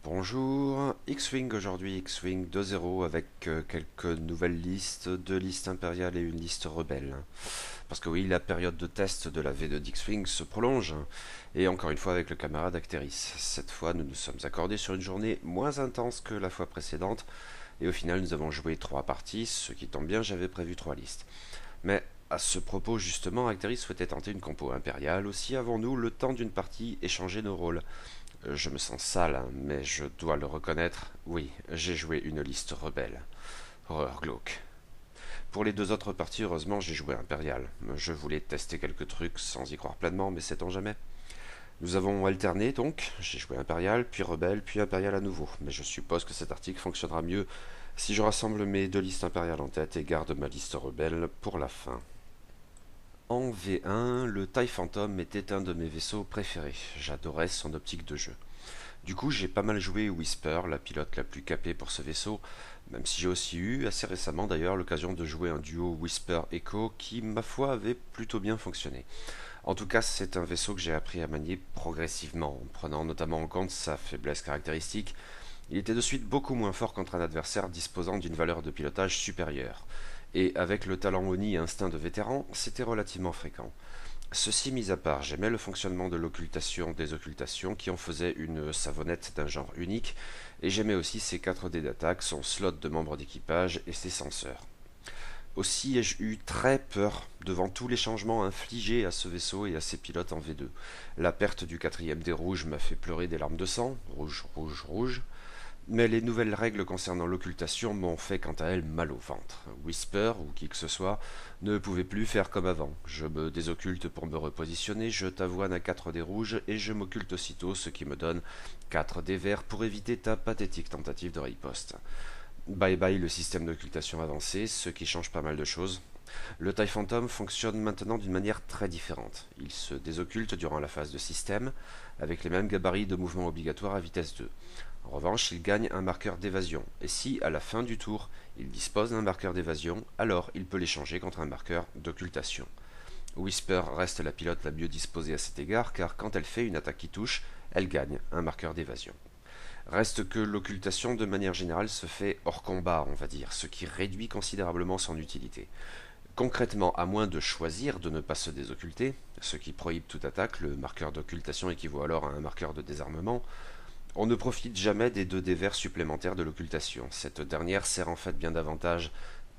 Bonjour, X-Wing aujourd'hui, X-Wing 2.0 avec quelques nouvelles listes, deux listes impériales et une liste rebelle. Parce que oui, la période de test de la V2 d'X-Wing se prolonge, et encore une fois avec le camarade Acteris. Cette fois, nous nous sommes accordés sur une journée moins intense que la fois précédente, et au final, nous avons joué 3 parties, ce qui tombe bien, j'avais prévu 3 listes. Mais à ce propos, justement, Acteris souhaitait tenter une compo impériale, aussi avons-nous le temps d'une partie échanger nos rôles. Je me sens sale, hein, mais je dois le reconnaître. Oui, j'ai joué une liste rebelle. Horreur glauque. Pour les deux autres parties, heureusement, j'ai joué impérial. Je voulais tester quelques trucs sans y croire pleinement, mais sait-on jamais. Nous avons alterné donc. J'ai joué impérial, puis rebelle, puis impérial à nouveau. Mais je suppose que cet article fonctionnera mieux si je rassemble mes deux listes impériales en tête et garde ma liste rebelle pour la fin. En V1, le TIE Phantom était un de mes vaisseaux préférés. J'adorais son optique de jeu. Du coup, j'ai pas mal joué Whisper, la pilote la plus capée pour ce vaisseau, même si j'ai aussi eu, assez récemment d'ailleurs, l'occasion de jouer un duo Whisper-Echo qui, ma foi, avait plutôt bien fonctionné. En tout cas, c'est un vaisseau que j'ai appris à manier progressivement, en prenant notamment en compte sa faiblesse caractéristique. Il était de suite beaucoup moins fort contre un adversaire disposant d'une valeur de pilotage supérieure. Et avec le talent Oni et instinct de vétéran, c'était relativement fréquent. Ceci mis à part, j'aimais le fonctionnement de l'occultation des occultations qui en faisait une savonnette d'un genre unique, et j'aimais aussi ses 4 dés d'attaque, son slot de membre d'équipage et ses senseurs. Aussi ai-je eu très peur devant tous les changements infligés à ce vaisseau et à ses pilotes en V2. La perte du 4e dé rouge m'a fait pleurer des larmes de sang, rouge, rouge, rouge, mais les nouvelles règles concernant l'occultation m'ont fait quant à elles mal au ventre. Whisper, ou qui que ce soit, ne pouvait plus faire comme avant. Je me désocculte pour me repositionner, je t'avoine à 4 dés rouges et je m'occulte aussitôt, ce qui me donne 4 dés verts pour éviter ta pathétique tentative de riposte. Bye bye le système d'occultation avancé, ce qui change pas mal de choses. Le TIE Phantom fonctionne maintenant d'une manière très différente. Il se désocculte durant la phase de système, avec les mêmes gabarits de mouvement obligatoire à vitesse 2. En revanche, il gagne un marqueur d'évasion, et si, à la fin du tour, il dispose d'un marqueur d'évasion, alors il peut l'échanger contre un marqueur d'occultation. Whisper reste la pilote la mieux disposée à cet égard, car quand elle fait une attaque qui touche, elle gagne un marqueur d'évasion. Reste que l'occultation de manière générale se fait hors combat, on va dire, ce qui réduit considérablement son utilité. Concrètement, à moins de choisir de ne pas se désocculter, ce qui prohibe toute attaque, le marqueur d'occultation équivaut alors à un marqueur de désarmement, on ne profite jamais des 2 dés verts supplémentaires de l'occultation. Cette dernière sert en fait bien davantage,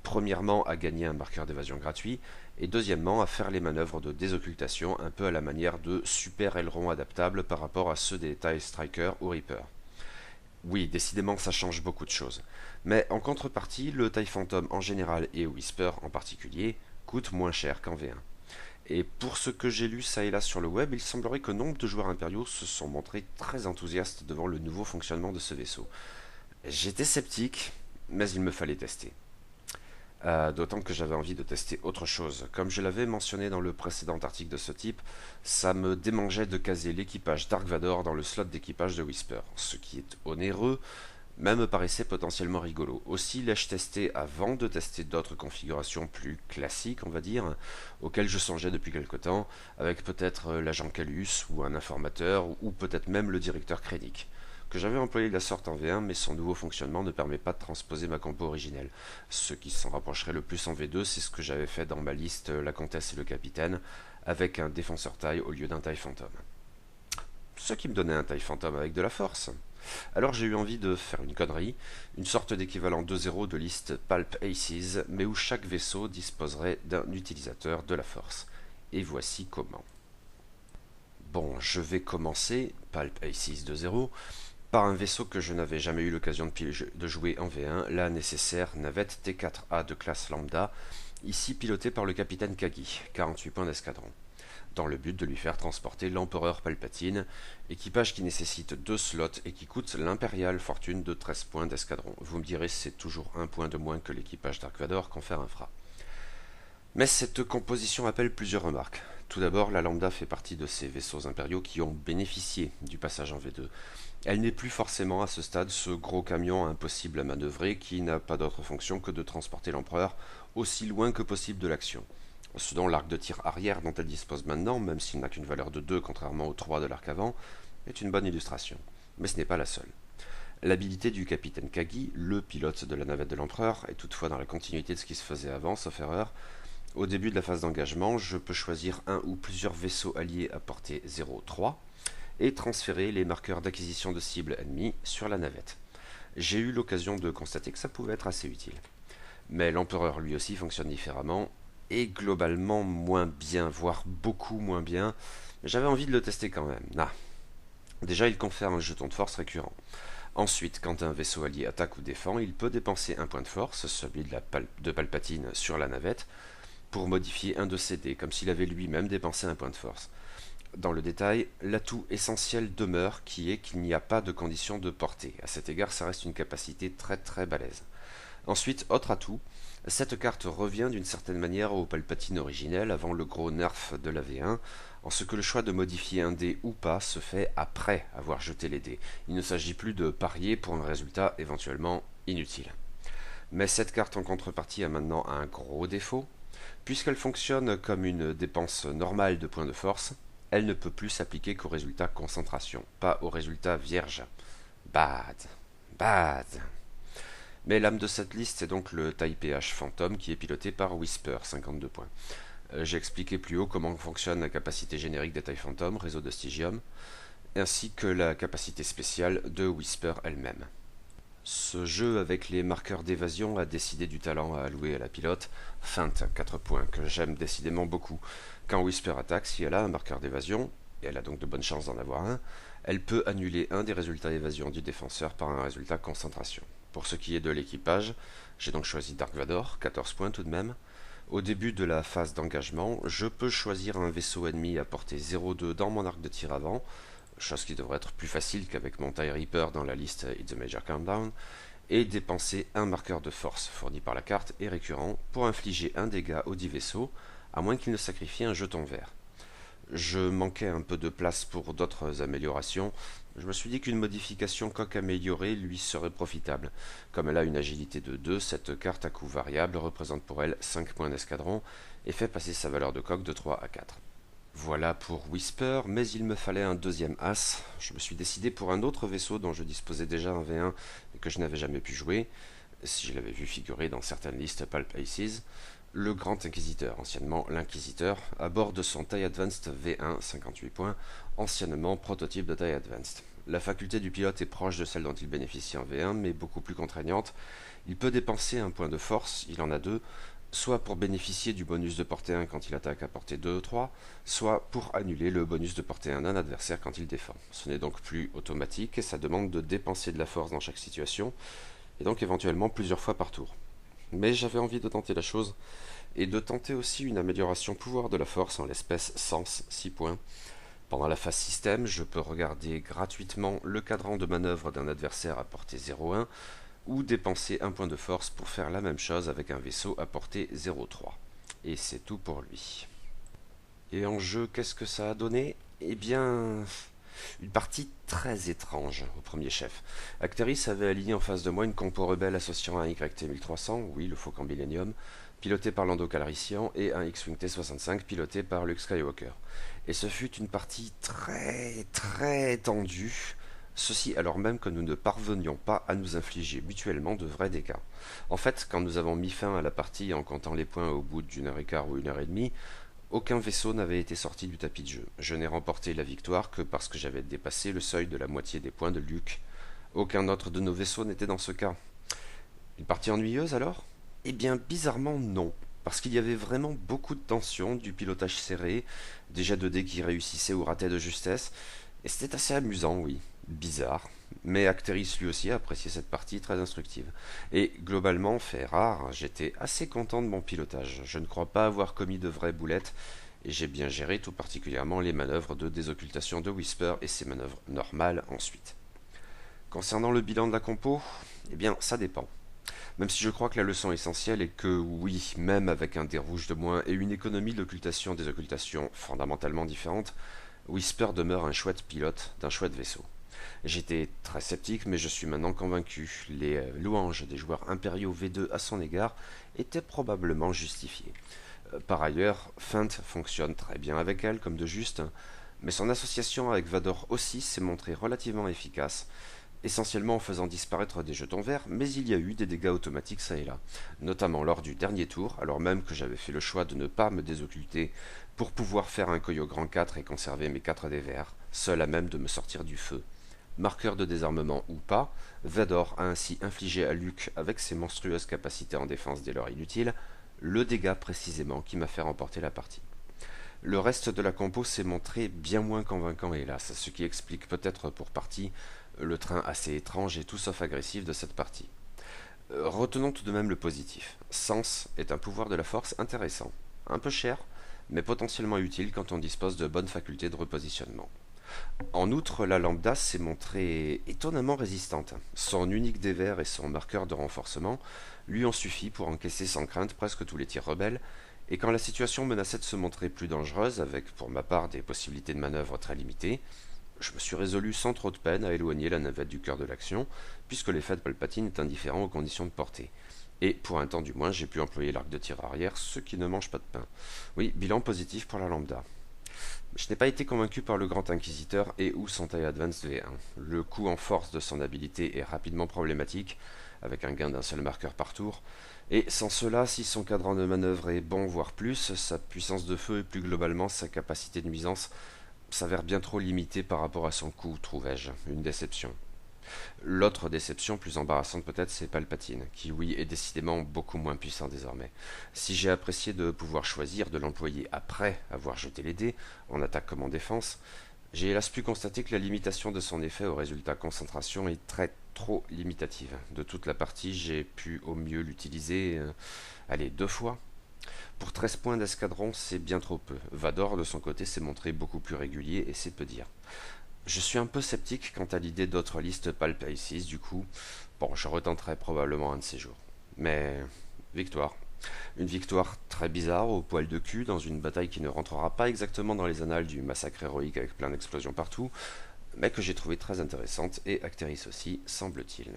premièrement, à gagner un marqueur d'évasion gratuit, et deuxièmement, à faire les manœuvres de désoccultation un peu à la manière de super ailerons adaptables par rapport à ceux des TIE Striker ou Reaper. Oui, décidément, ça change beaucoup de choses. Mais en contrepartie, le TIE Phantom en général et Whisper en particulier coûte moins cher qu'en V1. Et pour ce que j'ai lu ça et là sur le web, il semblerait que nombre de joueurs impériaux se sont montrés très enthousiastes devant le nouveau fonctionnement de ce vaisseau. J'étais sceptique, mais il me fallait tester. D'autant que j'avais envie de tester autre chose. Comme je l'avais mentionné dans le précédent article de ce type, ça me démangeait de caser l'équipage Dark Vador dans le slot d'équipage de Whisper, ce qui est onéreux, mais me paraissait potentiellement rigolo. Aussi l'ai-je testé avant de tester d'autres configurations plus classiques, on va dire, auxquelles je songeais depuis quelque temps, avec peut-être l'agent Calus ou un informateur, ou peut-être même le directeur Krennic que j'avais employé de la sorte en V1, mais son nouveau fonctionnement ne permet pas de transposer ma compo originelle. Ce qui s'en rapprocherait le plus en V2, c'est ce que j'avais fait dans ma liste la comtesse et le capitaine, avec un défenseur taille au lieu d'un taille fantôme. Ce qui me donnait un taille fantôme avec de la force. Alors j'ai eu envie de faire une connerie, une sorte d'équivalent 2.0 de liste Palp Aces, mais où chaque vaisseau disposerait d'un utilisateur de la force. Et voici comment. Bon, je vais commencer, Palp Aces 2.0, par un vaisseau que je n'avais jamais eu l'occasion de jouer en V1, la nécessaire navette T4A de classe lambda, ici pilotée par le capitaine Kagi, 48 points d'escadron, dans le but de lui faire transporter l'empereur Palpatine, équipage qui nécessite 2 slots et qui coûte l'impériale fortune de 13 points d'escadron. Vous me direz, c'est toujours un point de moins que l'équipage Dark Vador qu'Enfer Infra. Mais cette composition appelle plusieurs remarques. Tout d'abord, la Lambda fait partie de ces vaisseaux impériaux qui ont bénéficié du passage en V2. Elle n'est plus forcément à ce stade ce gros camion impossible à manœuvrer qui n'a pas d'autre fonction que de transporter l'empereur aussi loin que possible de l'action. Ce dont l'arc de tir arrière dont elle dispose maintenant, même s'il n'a qu'une valeur de 2 contrairement au 3 de l'arc avant, est une bonne illustration. Mais ce n'est pas la seule. L'habilité du capitaine Kagi, le pilote de la navette de l'Empereur, est toutefois dans la continuité de ce qui se faisait avant, sauf erreur. Au début de la phase d'engagement, je peux choisir un ou plusieurs vaisseaux alliés à portée 0,3 et transférer les marqueurs d'acquisition de cibles ennemies sur la navette. J'ai eu l'occasion de constater que ça pouvait être assez utile. Mais l'Empereur lui aussi fonctionne différemment, et globalement moins bien, voire beaucoup moins bien. J'avais envie de le tester quand même. Déjà, il confère un jeton de force récurrent. Ensuite, quand un vaisseau allié attaque ou défend, il peut dépenser un point de force, celui de Palpatine, sur la navette, pour modifier un de ses dés, comme s'il avait lui-même dépensé un point de force. Dans le détail, l'atout essentiel demeure qui est qu'il n'y a pas de condition de portée. À cet égard, ça reste une capacité très très balèze. Ensuite, autre atout, cette carte revient d'une certaine manière au Palpatine originel avant le gros nerf de la V1, en ce que le choix de modifier un dé ou pas se fait après avoir jeté les dés. Il ne s'agit plus de parier pour un résultat éventuellement inutile. Mais cette carte en contrepartie a maintenant un gros défaut. Puisqu'elle fonctionne comme une dépense normale de points de force, elle ne peut plus s'appliquer qu'au résultat concentration, pas au résultat vierge. Bad. Bad. Mais l'âme de cette liste est donc le TIE PH Phantom qui est piloté par Whisper, 52 points. J'ai expliqué plus haut comment fonctionne la capacité générique des TIE Phantom, réseau de Stygium, ainsi que la capacité spéciale de Whisper elle-même. Ce jeu avec les marqueurs d'évasion a décidé du talent à allouer à la pilote, Feinte, 4 points, que j'aime décidément beaucoup. Quand Whisper attaque, si elle a un marqueur d'évasion, et elle a donc de bonnes chances d'en avoir un, elle peut annuler un des résultats évasion du défenseur par un résultat concentration. Pour ce qui est de l'équipage, j'ai donc choisi Dark Vador, 14 points tout de même. Au début de la phase d'engagement, je peux choisir un vaisseau ennemi à portée 0,2 dans mon arc de tir avant, chose qui devrait être plus facile qu'avec mon TIE Reaper dans la liste It's a Major Countdown, et dépenser un marqueur de force fourni par la carte et récurrent pour infliger un dégât aux 10 vaisseaux, à moins qu'il ne sacrifie un jeton vert. Je manquais un peu de place pour d'autres améliorations. Je me suis dit qu'une modification coque améliorée lui serait profitable. Comme elle a une agilité de 2, cette carte à coût variable représente pour elle 5 points d'escadron et fait passer sa valeur de coque de 3 à 4. Voilà pour Whisper, mais il me fallait un deuxième as. Je me suis décidé pour un autre vaisseau dont je disposais déjà un V1 et que je n'avais jamais pu jouer, si je l'avais vu figurer dans certaines listes Pulp Aces, le Grand Inquisiteur, anciennement l'Inquisiteur, à bord de son TIE Advanced V1, 58 points, anciennement prototype de TIE Advanced. La faculté du pilote est proche de celle dont il bénéficie en V1, mais beaucoup plus contraignante. Il peut dépenser un point de force, il en a deux, soit pour bénéficier du bonus de portée 1 quand il attaque à portée 2-3, soit pour annuler le bonus de portée 1 d'un adversaire quand il défend. Ce n'est donc plus automatique et ça demande de dépenser de la force dans chaque situation, et donc éventuellement plusieurs fois par tour. Mais j'avais envie de tenter la chose, et de tenter aussi une amélioration pouvoir de la force en l'espèce Sens, 6 points. Pendant la phase système, je peux regarder gratuitement le cadran de manœuvre d'un adversaire à portée 0,1, ou dépenser un point de force pour faire la même chose avec un vaisseau à portée 0,3. Et c'est tout pour lui. Et en jeu, qu'est-ce que ça a donné? Eh bien, une partie très étrange au premier chef. Acteris avait aligné en face de moi une compo rebelle associant un YT-1300, oui, le Faucon Millennium, piloté par Lando Calrissian, et un X-Wing T-65 piloté par Luke Skywalker. Et ce fut une partie très très tendue, ceci alors même que nous ne parvenions pas à nous infliger mutuellement de vrais dégâts. En fait, quand nous avons mis fin à la partie en comptant les points au bout d'une heure et quart ou une heure et demie, aucun vaisseau n'avait été sorti du tapis de jeu. Je n'ai remporté la victoire que parce que j'avais dépassé le seuil de la moitié des points de Luke. Aucun autre de nos vaisseaux n'était dans ce cas. Une partie ennuyeuse alors? Eh bien, bizarrement non. Parce qu'il y avait vraiment beaucoup de tension, du pilotage serré, des jets de dés qui réussissaient ou rataient de justesse, et c'était assez amusant, oui. Bizarre. Mais Acteris lui aussi a apprécié cette partie très instructive. Et globalement, fait rare, j'étais assez content de mon pilotage. Je ne crois pas avoir commis de vraies boulettes, et j'ai bien géré tout particulièrement les manœuvres de désoccultation de Whisper et ses manœuvres normales ensuite. Concernant le bilan de la compo, eh bien ça dépend. Même si je crois que la leçon essentielle est que oui, même avec un dé rouge de moins et une économie d'occultation-désoccultation fondamentalement différente, Whisper demeure un chouette pilote d'un chouette vaisseau. J'étais très sceptique, mais je suis maintenant convaincu. Les louanges des joueurs impériaux V2 à son égard étaient probablement justifiées. Par ailleurs, Feinte fonctionne très bien avec elle, comme de juste, mais son association avec Vador aussi s'est montrée relativement efficace. essentiellement en faisant disparaître des jetons verts, mais il y a eu des dégâts automatiques ça et là, notamment lors du dernier tour, alors même que j'avais fait le choix de ne pas me désocculter pour pouvoir faire un Koyo Grand 4 et conserver mes 4 dés verts, seul à même de me sortir du feu. Marqueur de désarmement ou pas, Vador a ainsi infligé à Luke, avec ses monstrueuses capacités en défense dès lors inutiles, le dégât précisément qui m'a fait remporter la partie. Le reste de la compo s'est montré bien moins convaincant hélas, ce qui explique peut-être pour partie le train assez étrange et tout sauf agressif de cette partie. Retenons tout de même le positif. Sens est un pouvoir de la force intéressant, un peu cher, mais potentiellement utile quand on dispose de bonnes facultés de repositionnement. En outre, la lambda s'est montrée étonnamment résistante. Son unique dévers et son marqueur de renforcement lui ont suffi pour encaisser sans crainte presque tous les tirs rebelles, et quand la situation menaçait de se montrer plus dangereuse, avec pour ma part des possibilités de manœuvre très limitées, je me suis résolu sans trop de peine à éloigner la navette du cœur de l'action, puisque l'effet de Palpatine est indifférent aux conditions de portée. Et pour un temps du moins, j'ai pu employer l'arc de tir arrière, ce qui ne mange pas de pain. Oui, bilan positif pour la lambda. Je n'ai pas été convaincu par le Grand Inquisiteur et ou son TIE Advance V1. Le coup en force de son habilité est rapidement problématique, avec un gain d'un seul marqueur par tour, et sans cela, si son cadran de manœuvre est bon voire plus, sa puissance de feu et plus globalement sa capacité de nuisance s'avère bien trop limitée par rapport à son coût, trouvais-je, une déception. L'autre déception, plus embarrassante peut-être, c'est Palpatine, qui oui est décidément beaucoup moins puissant désormais. Si j'ai apprécié de pouvoir choisir de l'employer après avoir jeté les dés, en attaque comme en défense, j'ai hélas pu constater que la limitation de son effet au résultat concentration est trop limitative. De toute la partie, j'ai pu au mieux l'utiliser, allez, 2 fois. Pour 13 points d'escadron, c'est bien trop peu. Vador, de son côté, s'est montré beaucoup plus régulier et c'est peu dire. Je suis un peu sceptique quant à l'idée d'autres listes Palp Aces, du coup, bon, je retenterai probablement un de ces jours. Mais, victoire. Une victoire très bizarre, au poil de cul, dans une bataille qui ne rentrera pas exactement dans les annales du massacre héroïque avec plein d'explosions partout, mais que j'ai trouvée très intéressante, et Acteris aussi, semble-t-il.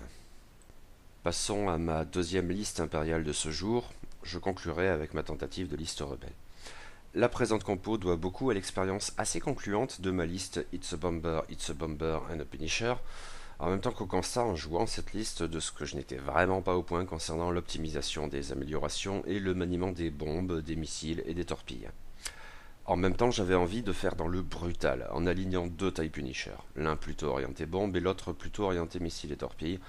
Passons à ma deuxième liste impériale de ce jour, je conclurai avec ma tentative de liste rebelle. La présente compo doit beaucoup à l'expérience assez concluante de ma liste It's a Bomber and a Punisher, en même temps qu'au constat en jouant cette liste de ce que je n'étais vraiment pas au point concernant l'optimisation des améliorations et le maniement des bombes, des missiles et des torpilles. En même temps, j'avais envie de faire dans le brutal, en alignant 2 TIE Punisher, l'un plutôt orienté bombe et l'autre plutôt orienté missiles et torpilles,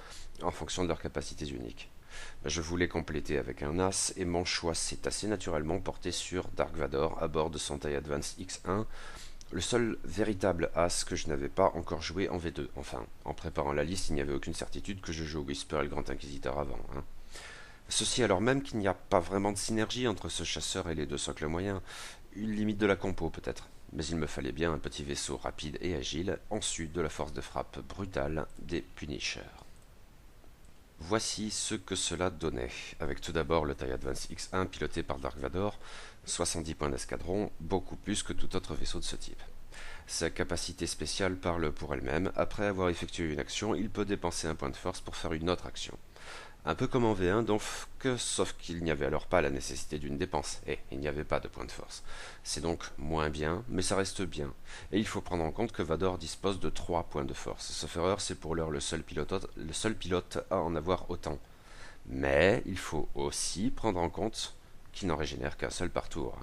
en fonction de leurs capacités uniques. Je voulais compléter avec un As, et mon choix s'est assez naturellement porté sur Dark Vador à bord de son TIE Advance X1, le seul véritable As que je n'avais pas encore joué en V2. Enfin, en préparant la liste, il n'y avait aucune certitude que je joue Whisper et le Grand Inquisiteur avant. Ceci alors même qu'il n'y a pas vraiment de synergie entre ce chasseur et les 2 socles moyens, une limite de la compo peut-être. Mais il me fallait bien un petit vaisseau rapide et agile, en sus de la force de frappe brutale des Punishers. Voici ce que cela donnait, avec tout d'abord le TIE Advance X1 piloté par Dark Vador, 70 points d'escadron, beaucoup plus que tout autre vaisseau de ce type. Sa capacité spéciale parle pour elle-même, après avoir effectué une action, il peut dépenser un point de force pour faire une autre action. Un peu comme en V1, donc, sauf qu'il n'y avait alors pas la nécessité d'une dépense, et il n'y avait pas de point de force. C'est donc moins bien, mais ça reste bien. Et il faut prendre en compte que Vador dispose de 3 points de force. Sauf erreur, c'est pour l'heure le seul pilote à en avoir autant. Mais il faut aussi prendre en compte qu'il n'en régénère qu'un seul par tour.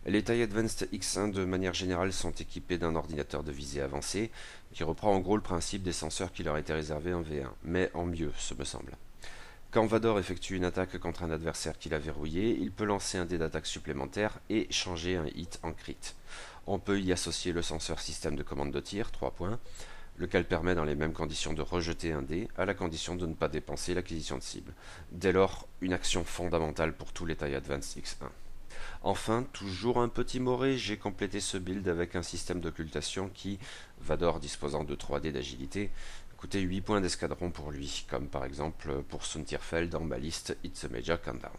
Les TIE Advanced X1 de manière générale sont équipés d'un ordinateur de visée avancé, qui reprend en gros le principe des senseurs qui leur étaient réservés en V1, mais en mieux, ce me semble. Quand Vador effectue une attaque contre un adversaire qu'il a verrouillé, il peut lancer un dé d'attaque supplémentaire et changer un hit en crit. On peut y associer le senseur système de commande de tir, 3 points, lequel permet dans les mêmes conditions de rejeter un dé, à la condition de ne pas dépenser l'acquisition de cible. Dès lors, une action fondamentale pour tous les TIE Advance X1. Enfin, toujours un petit moré, j'ai complété ce build avec un système d'occultation qui, Vador disposant de 3 dés d'agilité, coûtait 8 points d'escadron pour lui, comme par exemple pour Suntirfeld dans ma liste It's a Major Countdown.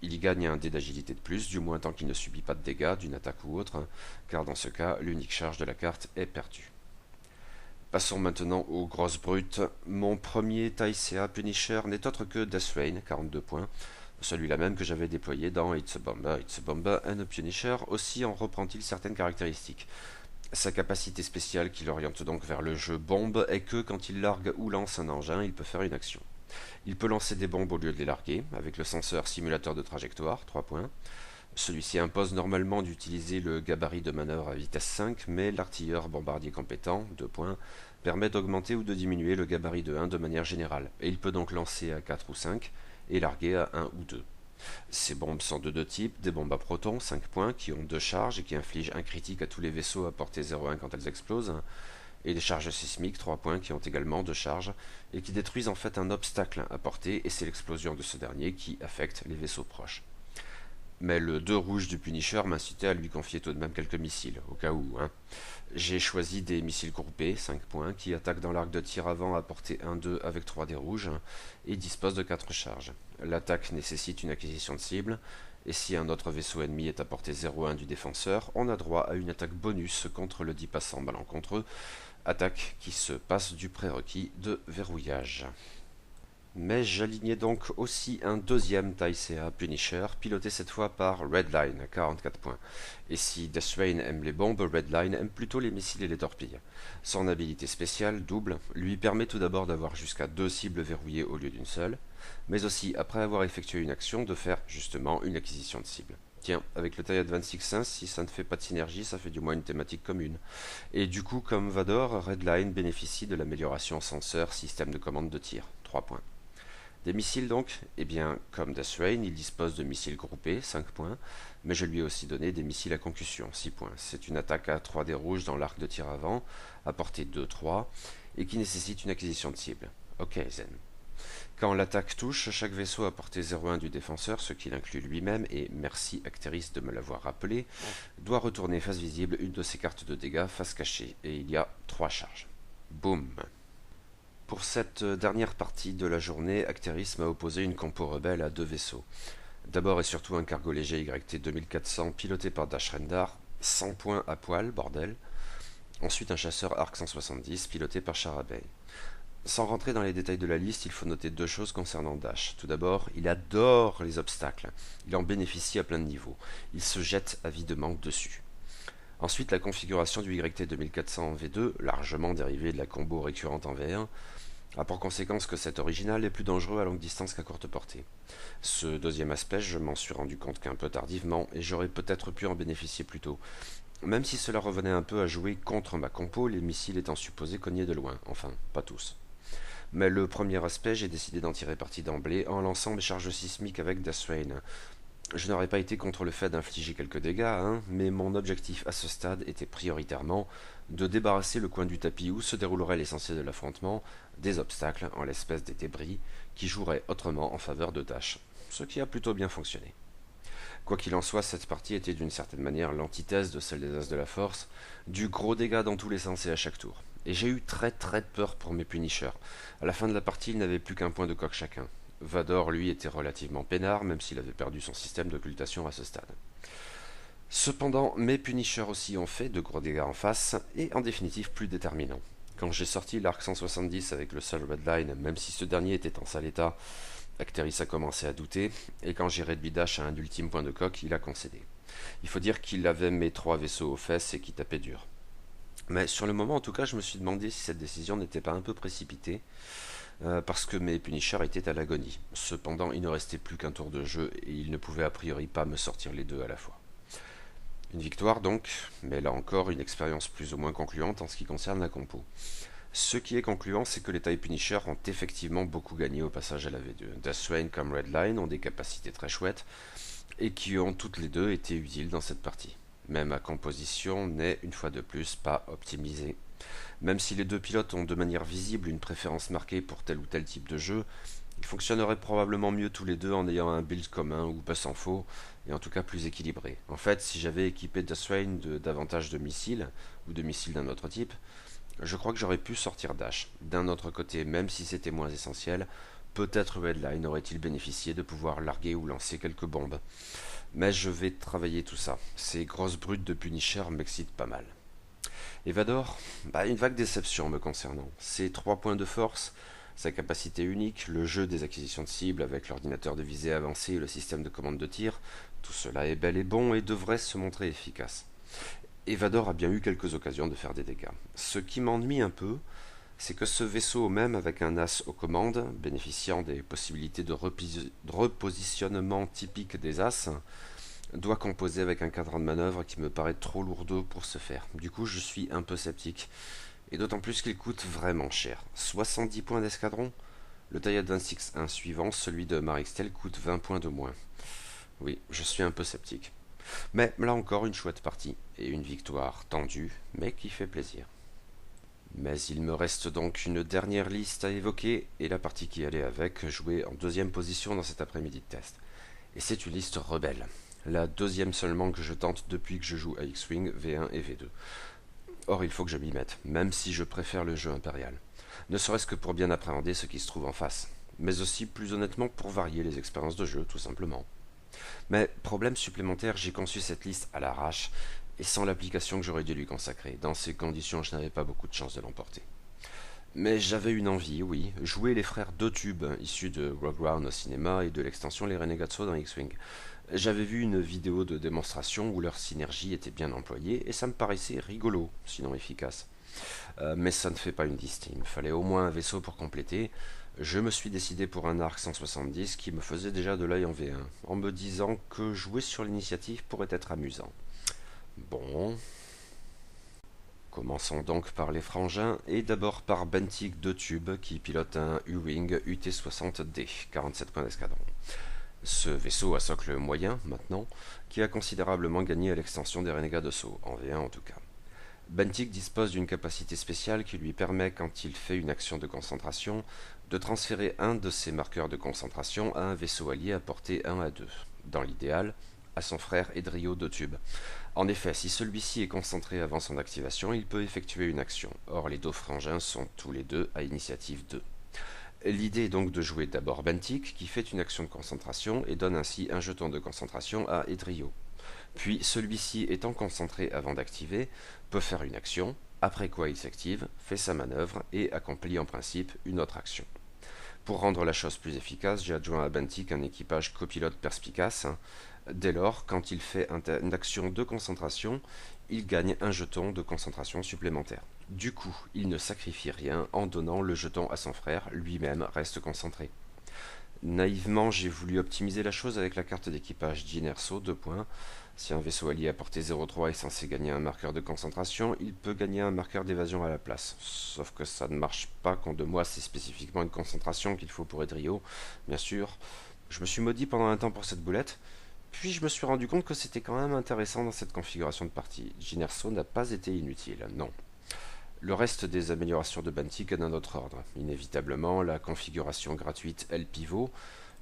Il y gagne un dé d'agilité de plus, du moins tant qu'il ne subit pas de dégâts d'une attaque ou autre, car dans ce cas, l'unique charge de la carte est perdue. Passons maintenant aux grosses brutes. Mon premier TIE CA Punisher n'est autre que Death Rain, 42 points, celui-là même que j'avais déployé dans It's a Bomber and a Punisher, aussi en reprend-il certaines caractéristiques. Sa capacité spéciale qui l'oriente donc vers le jeu bombe est que quand il largue ou lance un engin, il peut faire une action. Il peut lancer des bombes au lieu de les larguer, avec le senseur simulateur de trajectoire, 3 points. Celui-ci impose normalement d'utiliser le gabarit de manœuvre à vitesse 5, mais l'artilleur bombardier compétent, 2 points, permet d'augmenter ou de diminuer le gabarit de 1 de manière générale, et il peut donc lancer à 4 ou 5 et larguer à 1 ou 2. Ces bombes sont de deux types, des bombes à protons, 5 points, qui ont 2 charges et qui infligent un critique à tous les vaisseaux à portée 0,1 quand elles explosent, et des charges sismiques, 3 points, qui ont également 2 charges, et qui détruisent en fait un obstacle à portée, et c'est l'explosion de ce dernier qui affecte les vaisseaux proches. Mais le 2 rouge du Punisher m'incitait à lui confier tout de même quelques missiles, au cas où. J'ai choisi des missiles groupés, 5 points, qui attaquent dans l'arc de tir avant à portée 1-2 avec 3 dés rouges, et disposent de 4 charges. L'attaque nécessite une acquisition de cible, et si un autre vaisseau ennemi est à portée 0,1 du défenseur, on a droit à une attaque bonus contre le 10 passant malencontreux, attaque qui se passe du prérequis de verrouillage. Mais j'alignais donc aussi un deuxième Taisea Punisher, piloté cette fois par Redline à 44 points. Et si Deathrain aime les bombes, Redline aime plutôt les missiles et les torpilles. Son habilité spéciale, double, lui permet tout d'abord d'avoir jusqu'à 2 cibles verrouillées au lieu d'une seule, mais aussi, après avoir effectué une action, de faire justement une acquisition de cible. Tiens, avec le TIE Advance X1, si ça ne fait pas de synergie, ça fait du moins une thématique commune. Et du coup, comme Vador, Redline bénéficie de l'amélioration senseur système de commande de tir, 3 points. Des missiles donc, eh bien, comme Deathrain, il dispose de missiles groupés, 5 points, mais je lui ai aussi donné des missiles à concussion, 6 points. C'est une attaque à 3 dés rouges dans l'arc de tir avant, à portée 2-3, et qui nécessite une acquisition de cible. Ok, Zen. Quand l'attaque touche, chaque vaisseau à portée 0,1 du défenseur, ce qui l'inclut lui-même, et merci Acteris de me l'avoir rappelé, doit retourner face visible une de ses cartes de dégâts face cachée, et il y a 3 charges. Boum. Pour cette dernière partie de la journée, Acteris m'a opposé une compo rebelle à 2 vaisseaux. D'abord et surtout un cargo léger YT 2400 piloté par Dash Rendar, 100 points à poil, bordel. Ensuite un chasseur Arc 170 piloté par Charabey. Sans rentrer dans les détails de la liste, il faut noter 2 choses concernant Dash. Tout d'abord, il adore les obstacles. Il en bénéficie à plein de niveaux. Il se jette avidement dessus. Ensuite, la configuration du YT 2400 en V2, largement dérivée de la combo récurrente en V1, a pour conséquence que cet original est plus dangereux à longue distance qu'à courte portée. Ce deuxième aspect, je m'en suis rendu compte qu'un peu tardivement, et j'aurais peut-être pu en bénéficier plus tôt. Même si cela revenait un peu à jouer contre ma compo, les missiles étant supposés cogner de loin, enfin, pas tous. Mais le premier aspect, j'ai décidé d'en tirer parti d'emblée en lançant mes charges sismiques avec Deathrain. Je n'aurais pas été contre le fait d'infliger quelques dégâts, mais mon objectif à ce stade était prioritairement de débarrasser le coin du tapis où se déroulerait l'essentiel de l'affrontement, des obstacles, en l'espèce des débris, qui joueraient autrement en faveur de Dash, ce qui a plutôt bien fonctionné. Quoi qu'il en soit, cette partie était d'une certaine manière l'antithèse de celle des As de la Force, du gros dégâts dans tous les sens et à chaque tour. Et j'ai eu très peur pour mes Punishers. À la fin de la partie, ils n'avaient plus qu'un point de coque chacun. Vador, lui, était relativement peinard, même s'il avait perdu son système d'occultation à ce stade. Cependant, mes Punishers aussi ont fait de gros dégâts en face, et en définitive plus déterminants. Quand j'ai sorti l'Arc 170 avec le seul Redline, même si ce dernier était en sale état, Acteris a commencé à douter, et quand j'ai réduit Dash à un ultime point de coque, il a concédé. Il faut dire qu'il avait mes 3 vaisseaux aux fesses et qui tapaient dur. Mais sur le moment, en tout cas, je me suis demandé si cette décision n'était pas un peu précipitée, parce que mes Punishers étaient à l'agonie. Cependant, il ne restait plus qu'un tour de jeu, et il ne pouvait a priori pas me sortir les deux à la fois. Une victoire donc, mais là encore une expérience plus ou moins concluante en ce qui concerne la compo. Ce qui est concluant, c'est que les TIE Punisher ont effectivement beaucoup gagné au passage à la V2. Deathrain comme Redline ont des capacités très chouettes, et qui ont toutes les deux été utiles dans cette partie. Mais ma composition n'est, une fois de plus, pas optimisée. Même si les deux pilotes ont de manière visible une préférence marquée pour tel ou tel type de jeu, ils fonctionneraient probablement mieux tous les deux en ayant un build commun ou pas s'en faut, et en tout cas plus équilibré. En fait, si j'avais équipé Deathrain davantage de missiles, ou de missiles d'un autre type, je crois que j'aurais pu sortir Dash. D'un autre côté, même si c'était moins essentiel, peut-être Redline aurait-il bénéficié de pouvoir larguer ou lancer quelques bombes. Mais je vais travailler tout ça. Ces grosses brutes de Punisher m'excitent pas mal. Et Vador, une vague déception me concernant. Ses 3 points de force, sa capacité unique, le jeu des acquisitions de cibles avec l'ordinateur de visée avancé et le système de commande de tir, tout cela est bel et bon et devrait se montrer efficace. Evador a bien eu quelques occasions de faire des dégâts. Ce qui m'ennuie un peu, c'est que ce vaisseau, même avec un as aux commandes, bénéficiant des possibilités de repositionnement typiques des as, doit composer avec un cadran de manœuvre qui me paraît trop lourdeau pour ce faire. Du coup, je suis un peu sceptique, et d'autant plus qu'il coûte vraiment cher. 70 points d'escadron. Le TIE Advance X1 suivant, celui de Marixtel, coûte 20 points de moins. Oui, je suis un peu sceptique. Mais là encore, une chouette partie, et une victoire tendue, mais qui fait plaisir. Mais il me reste donc une dernière liste à évoquer, et la partie qui allait avec, jouée en deuxième position dans cet après-midi de test. Et c'est une liste rebelle. La deuxième seulement que je tente depuis que je joue à X-Wing, V1 et V2. Or, il faut que je m'y mette, même si je préfère le jeu impérial. Ne serait-ce que pour bien appréhender ce qui se trouve en face, mais aussi plus honnêtement pour varier les expériences de jeu, tout simplement. Mais, problème supplémentaire, j'ai conçu cette liste à l'arrache, et sans l'application que j'aurais dû lui consacrer. Dans ces conditions, je n'avais pas beaucoup de chance de l'emporter. Mais j'avais une envie, oui, jouer les frères Deux Tubes, issus de Rogue One au cinéma et de l'extension Les Renegades dans X-Wing. J'avais vu une vidéo de démonstration où leur synergie était bien employée, et ça me paraissait rigolo, sinon efficace. Mais ça ne fait pas une liste, il me fallait au moins un vaisseau pour compléter. Je me suis décidé pour un arc 170 qui me faisait déjà de l'œil en V1, en me disant que jouer sur l'initiative pourrait être amusant. Bon, commençons donc par les frangins, et d'abord par Bentic de Tube, qui pilote un U-Wing UT-60D, 47 points d'escadron. Ce vaisseau à socle moyen, maintenant, qui a considérablement gagné à l'extension des Renegades de Sceaux, en V1 en tout cas. Bentic dispose d'une capacité spéciale qui lui permet, quand il fait une action de concentration, de transférer un de ses marqueurs de concentration à un vaisseau allié à portée 1 à 2, dans l'idéal, à son frère Edrio de Tube. En effet, si celui-ci est concentré avant son activation, il peut effectuer une action. Or, les deux frangins sont tous les deux à initiative 2. L'idée est donc de jouer d'abord Bentic, qui fait une action de concentration et donne ainsi un jeton de concentration à Edrio. Puis, celui-ci étant concentré avant d'activer, peut faire une action, après quoi il s'active, fait sa manœuvre et accomplit en principe une autre action. Pour rendre la chose plus efficace, j'ai adjoint à Bentic un équipage copilote perspicace. Dès lors, quand il fait une action de concentration, il gagne un jeton de concentration supplémentaire. Du coup, il ne sacrifie rien en donnant le jeton à son frère, lui-même reste concentré. Naïvement, j'ai voulu optimiser la chose avec la carte d'équipage d'Inerso, 2 points. Si un vaisseau allié à portée 0,3 est censé gagner un marqueur de concentration, il peut gagner un marqueur d'évasion à la place. Sauf que ça ne marche pas quand de moi c'est spécifiquement une concentration qu'il faut pour Edrio, bien sûr. Je me suis maudit pendant un temps pour cette boulette, puis je me suis rendu compte que c'était quand même intéressant dans cette configuration de partie. Ginerso n'a pas été inutile, non. Le reste des améliorations de Bentic est d'un autre ordre. Inévitablement, la configuration gratuite L-Pivot,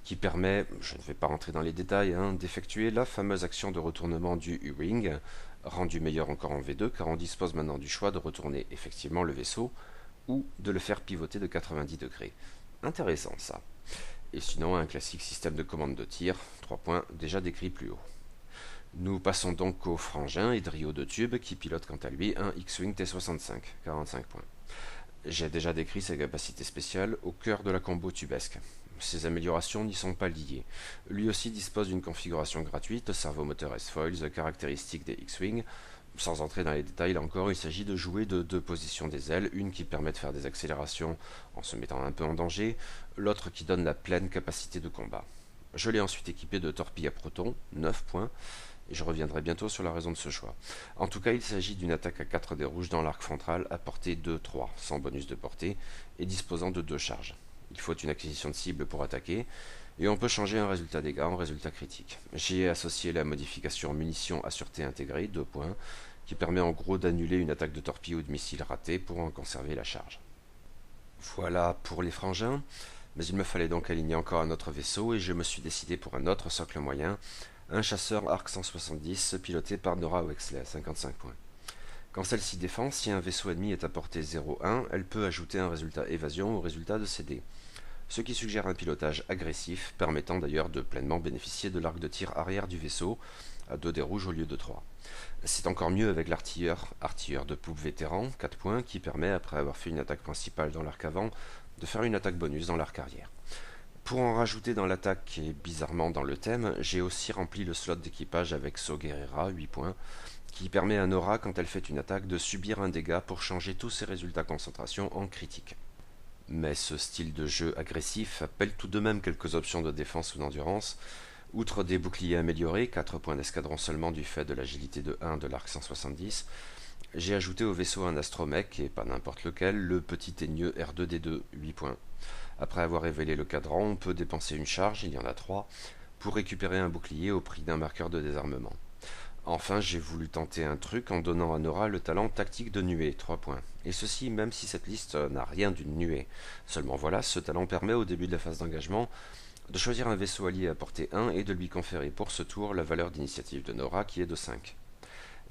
qui permet, je ne vais pas rentrer dans les détails, d'effectuer la fameuse action de retournement du U-Wing, rendu meilleur encore en V2, car on dispose maintenant du choix de retourner effectivement le vaisseau, ou de le faire pivoter de 90 degrés. Intéressant ça. Et sinon, un classique système de commande de tir, 3 points, déjà décrit plus haut. Nous passons donc au frangin Edrio de Tube, qui pilote quant à lui un X-Wing T-65, 45 points. J'ai déjà décrit ses capacités spéciales au cœur de la combo tubesque. Ces améliorations n'y sont pas liées. Lui aussi dispose d'une configuration gratuite, servomoteur S-Foils, caractéristique des X-Wing. Sans entrer dans les détails, là encore, il s'agit de jouer de deux positions des ailes, une qui permet de faire des accélérations en se mettant un peu en danger, l'autre qui donne la pleine capacité de combat. Je l'ai ensuite équipé de torpilles à protons, 9 points, et je reviendrai bientôt sur la raison de ce choix. En tout cas, il s'agit d'une attaque à 4 dés rouges dans l'arc frontal à portée 2-3, sans bonus de portée, et disposant de 2 charges. Il faut une acquisition de cible pour attaquer, et on peut changer un résultat dégâts en résultat critique. J'y ai associé la modification munitions à sûreté intégrée, 2 points, qui permet en gros d'annuler une attaque de torpille ou de missile ratée pour en conserver la charge. Voilà pour les frangins, mais il me fallait donc aligner encore un autre vaisseau, et je me suis décidé pour un autre socle moyen, un chasseur Arc 170 piloté par Nora Wexley à 55 points. Quand celle-ci défend, si un vaisseau ennemi est à portée 0,1, elle peut ajouter un résultat évasion au résultat de ses dés, ce qui suggère un pilotage agressif, permettant d'ailleurs de pleinement bénéficier de l'arc de tir arrière du vaisseau, à 2 dés rouges au lieu de 3. C'est encore mieux avec l'artilleur de poupe vétéran, 4 points, qui permet, après avoir fait une attaque principale dans l'arc avant, de faire une attaque bonus dans l'arc arrière. Pour en rajouter dans l'attaque et bizarrement dans le thème, j'ai aussi rempli le slot d'équipage avec So Guerrera, 8 points, qui permet à Nora, quand elle fait une attaque, de subir un dégât pour changer tous ses résultats concentration en critique. Mais ce style de jeu agressif appelle tout de même quelques options de défense ou d'endurance. Outre des boucliers améliorés, 4 points d'escadron seulement du fait de l'agilité de 1 de l'arc 170, j'ai ajouté au vaisseau un astromech, et pas n'importe lequel, le petit teigneux R2D2, 8 points. Après avoir révélé le cadran, on peut dépenser une charge, il y en a 3, pour récupérer un bouclier au prix d'un marqueur de désarmement. Enfin, j'ai voulu tenter un truc en donnant à Nora le talent tactique de nuée, 3 points. Et ceci même si cette liste n'a rien d'une nuée. Seulement voilà, ce talent permet au début de la phase d'engagement de choisir un vaisseau allié à portée 1 et de lui conférer pour ce tour la valeur d'initiative de Nora qui est de 5.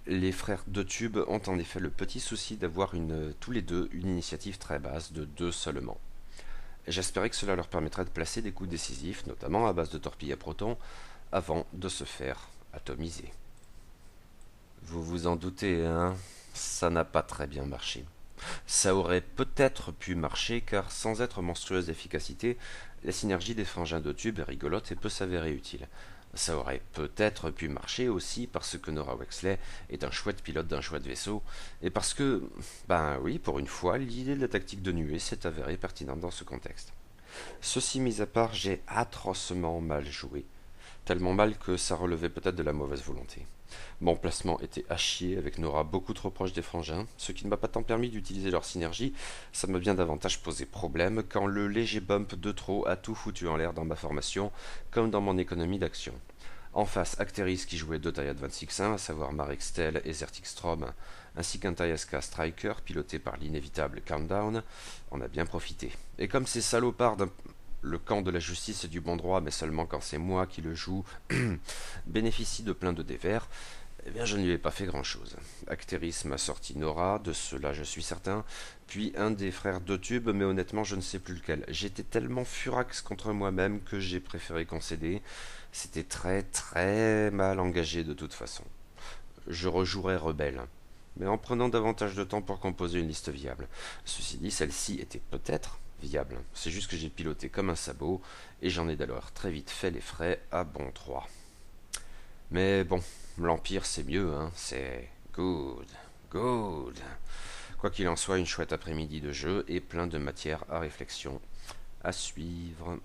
Les frères de Tube ont en effet le petit souci d'avoir tous les deux une initiative très basse de 2 seulement. J'espérais que cela leur permettrait de placer des coups décisifs, notamment à base de torpilles à protons, avant de se faire atomiser. Vous vous en doutez, hein? Ça n'a pas très bien marché. Ça aurait peut-être pu marcher car sans être monstrueuse d'efficacité, la synergie des frangins de tube est rigolote et peut s'avérer utile. Ça aurait peut-être pu marcher aussi parce que Nora Wexley est un chouette pilote d'un chouette vaisseau et parce que, ben oui, pour une fois, l'idée de la tactique de nuée s'est avérée pertinente dans ce contexte. Ceci mis à part, j'ai atrocement mal joué, tellement mal que ça relevait peut-être de la mauvaise volonté. Mon placement était à chier avec Nora beaucoup trop proche des frangins, ce qui ne m'a pas tant permis d'utiliser leur synergie, ça m'a bien davantage posé problème quand le léger bump de trop a tout foutu en l'air dans ma formation, comme dans mon économie d'action. En face, Acteris qui jouait deux Tayat 26-1, à savoir Marek Stel et Zertik Strom, ainsi qu'un Tayaska Striker piloté par l'inévitable Countdown, en a bien profité. Et comme ces salopards le camp de la justice et du bon droit, mais seulement quand c'est moi qui le joue, bénéficie de plein de dévers, eh bien je ne lui ai pas fait grand-chose. Acteris m'a sorti Nora, de cela je suis certain, puis un des frères de Tube, mais honnêtement je ne sais plus lequel. J'étais tellement furax contre moi-même que j'ai préféré concéder. C'était très très mal engagé de toute façon. Je rejouerais rebelle, mais en prenant davantage de temps pour composer une liste viable. Ceci dit, celle-ci était peut-être viable. C'est juste que j'ai piloté comme un sabot, et j'en ai d'ailleurs très vite fait les frais à bon droit. Mais bon, l'Empire c'est mieux, hein, c'est good, good. Quoi qu'il en soit, une chouette après-midi de jeu et plein de matière à réflexion à suivre.